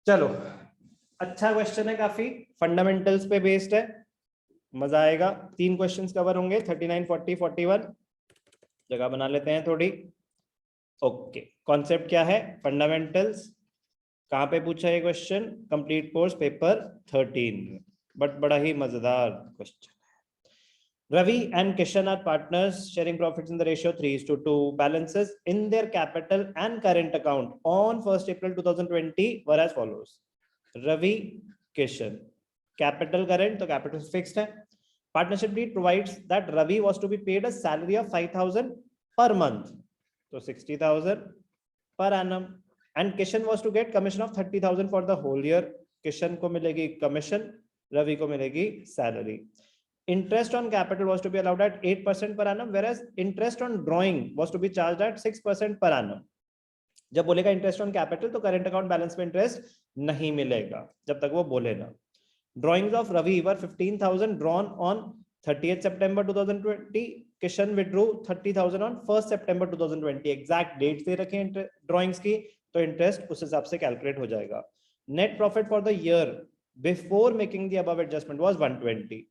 चलो, अच्छा क्वेश्चन है, काफी फंडामेंटल्स पे बेस्ड है, मजा आएगा। 3 क्वेश्चंस कवर होंगे, 39, 40, 41। जगह बना लेते हैं थोड़ी। ओके, कॉन्सेप्ट क्या है? फंडामेंटल्स। कहाँ पे पूछा ये question? Complete course paper 13, but बड़ा ही मजेदार question. Ravi and Kishan are partners sharing profits in the ratio 3:2. Balances in their capital and current account on 1st April 2020 were as follows. Ravi, Kishan, capital current, तो capital fixed है. Partnership deed provides that Ravi was to be paid a salary of 5,000 per month, तो 60,000 per annum, and Kishan was to get commission of 30,000 for the whole year. Kishan को मिलेगी commission, Ravi को मिलेगी salary. Interest on capital was to be allowed at 8% per annum, whereas interest on drawing was to be charged at 6% per annum. जब बोलेगा interest on capital तो current account balance में interest नहीं मिलेगा जब तक वो बोले ना. Drawings of Ravi were 15,000 drawn on 30th September 2020. Kishan withdrew 30,000 on 1st September 2020. Exact dates दे रखे हैं ड्रॉइंग्स की, तो इंटरेस्ट उस हिसाब से कैलकुलेट हो जाएगा. Net profit for the year before making the above adjustment was 120.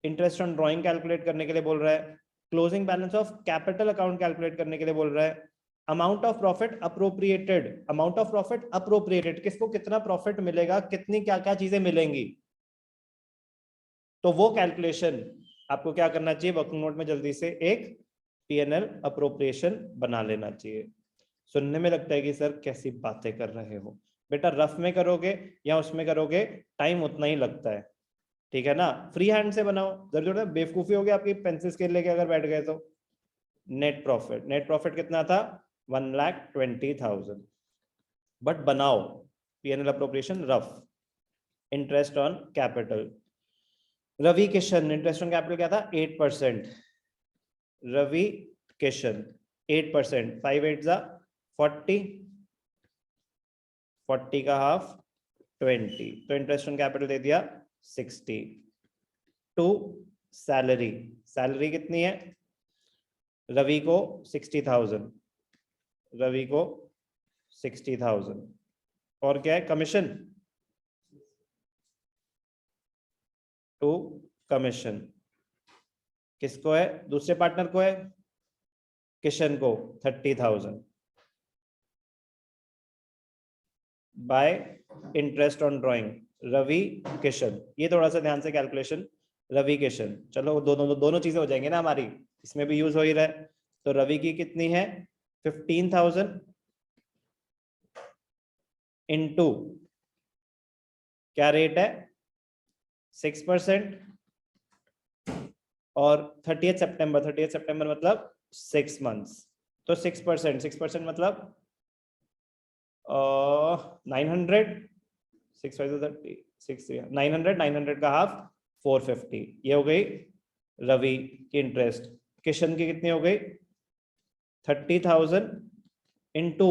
Interest on drawing calculate करने के लिए बोल रहा है. Closing balance of capital account calculate करने के लिए बोल रहा है. Amount of profit appropriated, amount of profit appropriated, किसको कितना प्रॉफिट मिलेगा, कितनी क्या क्या चीजें मिलेंगी, तो वो कैलकुलेशन आपको क्या करना चाहिए, वर्किंग नोट में जल्दी से एक पीएनएल अप्रोप्रिएशन बना लेना चाहिए. सुनने में लगता है कि सर कैसी बातें कर रहे हो, बेटा रफ में करोगे या उसमें करोगे टाइम उतना ही लगता है, ठीक है ना. फ्री हैंड से बनाओ, जरूर है बेवकूफी होगी आपकी पेंसिल स्केल लेके अगर बैठ गए तो. नेट प्रॉफिट कितना था? 1,20,000. बट बनाओ PNL appropriation rough. Interest on capital, Ravi Kishan interest on capital क्या था? 8%. रवि किशन 8%, 5 8 40, 40 का हाफ 20, तो इंटरेस्ट ऑन कैपिटल दे दिया 60. टू सैलरी, सैलरी कितनी है? रवि को 60,000, रवि को 60,000. और क्या है? कमीशन, टू कमीशन किसको है? दूसरे पार्टनर को है, किशन को 30,000 by interest on drawing. Ravi Kishan, ये थोड़ा सा ध्यान से कैलकुलेशन. रवि किशन, चलो दोनों चीजें हो जाएंगी ना हमारी, इसमें भी यूज हो ही रहा है. तो रवि की कितनी है? 15,000 इनटू क्या रेट है? 6%. और 30th सितंबर मतलब 6 मंथ्स, तो 6% मतलब 900, 900 का हाफ 450. ये हो गई रवि की इंटरेस्ट. किशन की कितनी हो गई? 30,000 इनटू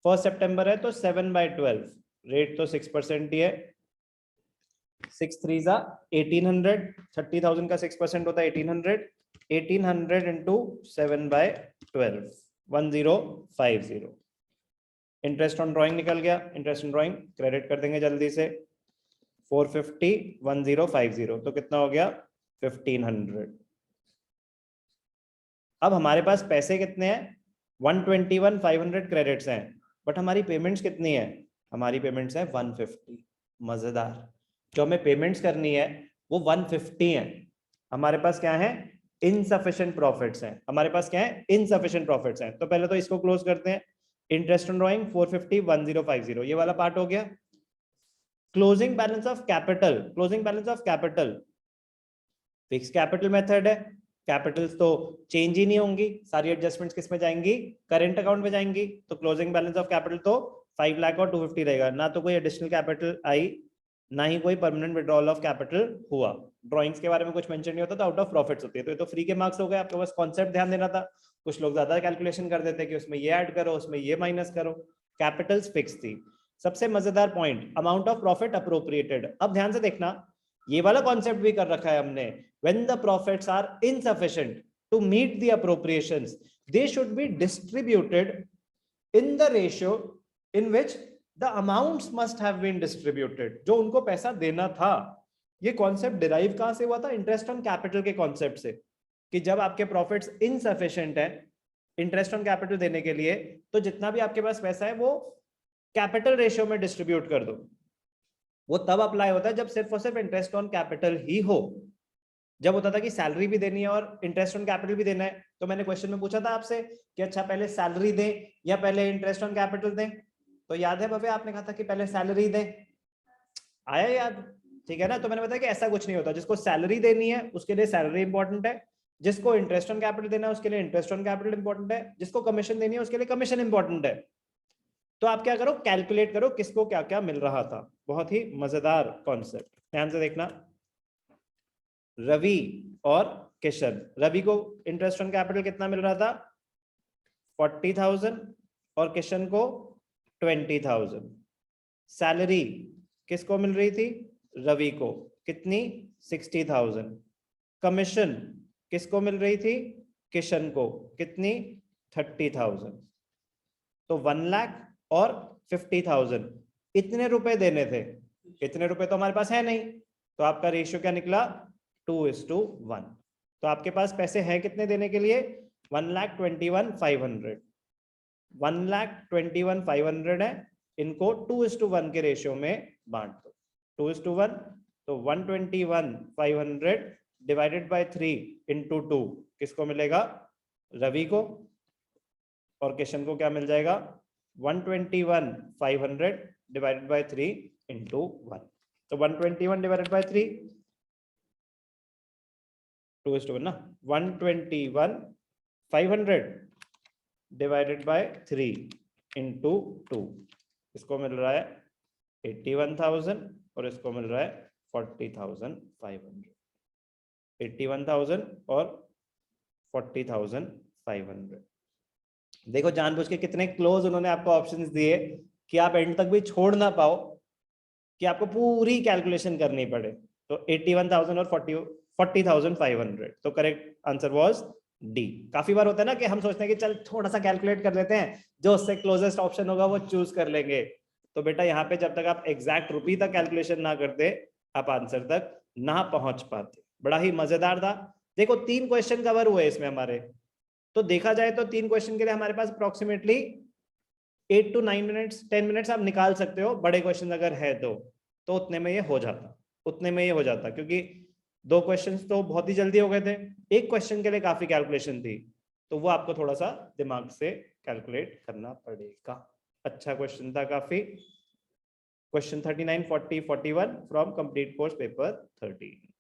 1 सितंबर है तो 7/12, रेट तो 6% ही है. 6 3 1800, 30,000 का 6% होता है 1800. 1800 इंटू 7/12, 1050. इंटरेस्ट ऑन ड्राइंग निकल गया. इंटरेस्ट ऑन ड्राइंग क्रेडिट कर देंगे जल्दी से. 450 1050, तो कितना हो गया? 1500. अब हमारे पास पैसे कितने हैं? 121,500 क्रेडिट्स हैं, बट हमारी पेमेंट्स कितनी है? हमारी पेमेंट्स है 150. मजेदार, जो हमें पेमेंट्स करनी है वो 150 है. हमारे पास क्या है? इनसफिशिएंट प्रॉफिट्स हैं. हमारे पास क्या है? इनसफिशिएंट प्रॉफिट्स हैं. तो पहले तो इसको क्लोज करते हैं. इंटरेस्ट ऑन ड्राइंग 450 1050, ये वाला पार्ट हो गया. Closing balance of capital, closing balance of capital fix capital method है. कैपिटल्स तो चेंज ही नहीं होंगी, सारी एडजस्टमेंट्स किस में जाएंगी? करंट अकाउंट में जाएंगी. तो क्लोजिंग बैलेंस ऑफ कैपिटल तो 5 लाख और 250 रहेगा. ना तो कोई एडिशनल कैपिटल आई, ना ही कोई परमानेंट विड्रॉल ऑफ कैपिटल हुआ. ड्राइंग्स के बारे में कुछ मेंशन नहीं होता, तो आउट ऑफ प्रॉफिट्स होती है. तो ये तो फ्री के मार्क्स हो गए, आपके पास कॉन्सेप्ट ध्यान देना था. कुछ लोग ज्यादा कैलकुलेशन कर देते कि उसमें ये ऐड करो, उसमें ये माइनस करो. कैपिटल्स फिक्स थी. सबसे मजेदार point, amount of profit appropriated. अब ध्यान से देखना, ये वाला कॉन्सेप्ट भी कर रखा है हमने. When the profits are insufficient to meet the appropriations, they should be distributed in the ratio in which the amounts must have been distributed, जो उनको पैसा देना था। ये कॉन्सेप्ट डिराइव कहां से हुआ था? इंटरेस्ट ऑन कैपिटल के कॉन्सेप्ट से, कि जब आपके प्रॉफिट्स इनसफिशिएंट है इंटरेस्ट ऑन कैपिटल देने के लिए, तो जितना भी आपके पास पैसा है वो कैपिटल रेशियो में डिस्ट्रीब्यूट कर दो। वो तब अप्लाई होता है जब सिर्फ और सिर्फ इंटरेस्ट ऑन कैपिटल ही हो। जब होता था कि सैलरी भी देनी है और इंटरेस्ट ऑन कैपिटल भी देना है, तो मैंने क्वेश्चन में पूछा था आपसे कि अच्छा पहले सैलरी दें या पहले इंटरेस्ट ऑन कैपिटल दें, तो याद है भव्य आपने कहा था कि पहले सैलरी दें, आया याद? ठीक है ना। तो मैंने बताया कि ऐसा कुछ नहीं होता, जिसको सैलरी देनी है उसके लिए सैलरी इंपॉर्टेंट है, जिसको इंटरेस्ट ऑन कैपिटल देना है उसके लिए इंटरेस्ट ऑन कैपिटल इंपॉर्टेंट है, जिसको कमीशन देनी है उसके लिए कमीशन इंपॉर्टेंट है। तो आप क्या करो, कैलकुलेट करो किसको क्या क्या मिल रहा था। बहुत ही मजेदार कॉन्सेप्ट, ध्यान से देखना। रवि और किशन, रवि को इंटरेस्ट ऑन कैपिटल कितना मिल रहा था? 40,000 और किशन को 20,000। सैलरी किसको मिल रही थी? रवि को, कितनी? 60,000। कमीशन किसको मिल रही थी? किशन को, कितनी? 30,000। तो 1 लाख और 50,000, इतने रुपए देने थे। इतने रुपए तो हमारे पास है नहीं, तो आपका रेशियो क्या निकला? 2:1। तो आपके पास पैसे हैं कितने देने के लिए? 1,21,500। 1,21,500 है, इनको 2:1 के रेशियो में बांट दो। 2:1, तो 121,500 डिवाइडेड बाय 3 इंटू 2 किसको मिलेगा? रवि को। और किशन को क्या मिल जाएगा? 121,500 डिवाइडेड बाय 3 इंटू 1। तो 121 डिवाइडेड बाय 3, 2:1 ना, 121,500 डिवाइडेड बाय 3 इंटू 2, इसको मिल रहा है 81,000 और इसको मिल रहा है 40,500। 81,000 और 40,500। देखो जानबूझ के कितने क्लोज उन्होंने आपको ऑप्शंस दिए कि आप एंड तक भी छोड़ ना पाओ, कि आपको पूरी कैलकुलेशन करनी पड़े। तो 81,000 और 40,500, तो करेक्ट आंसर वाज डी। काफी बार होता है ना कि हम सोचते हैं कि चल थोड़ा सा कैलकुलेट कर लेते हैं, जो उससे क्लोजेस्ट ऑप्शन होगा वो चूज कर लेंगे। तो बेटा यहाँ पे जब तक आप एग्जैक्ट रुपी तक कैलकुलेशन ना करते, आप आंसर तक ना पहुंच पाते। बड़ा ही मजेदार था। देखो 3 क्वेश्चन कवर हुए इसमें हमारे, तो देखा जाए तो 3 क्वेश्चन के लिए हमारे पास अप्रोक्सीमेटली 8 to 9 मिनट्स 10 मिनट्स आप निकाल सकते हो, बड़े क्वेश्चन अगर है तो उतने में ये हो जाता, उतने में ये हो जाता, क्योंकि 2 क्वेश्चंस तो बहुत ही जल्दी हो गए थे, एक क्वेश्चन के लिए काफी कैलकुलेशन थी, तो वो आपको थोड़ा सा दिमाग से कैलकुलेट करना पड़ेगा। अच्छा क्वेश्चन था काफी। Question 39, 40, 41 from complete course paper 13।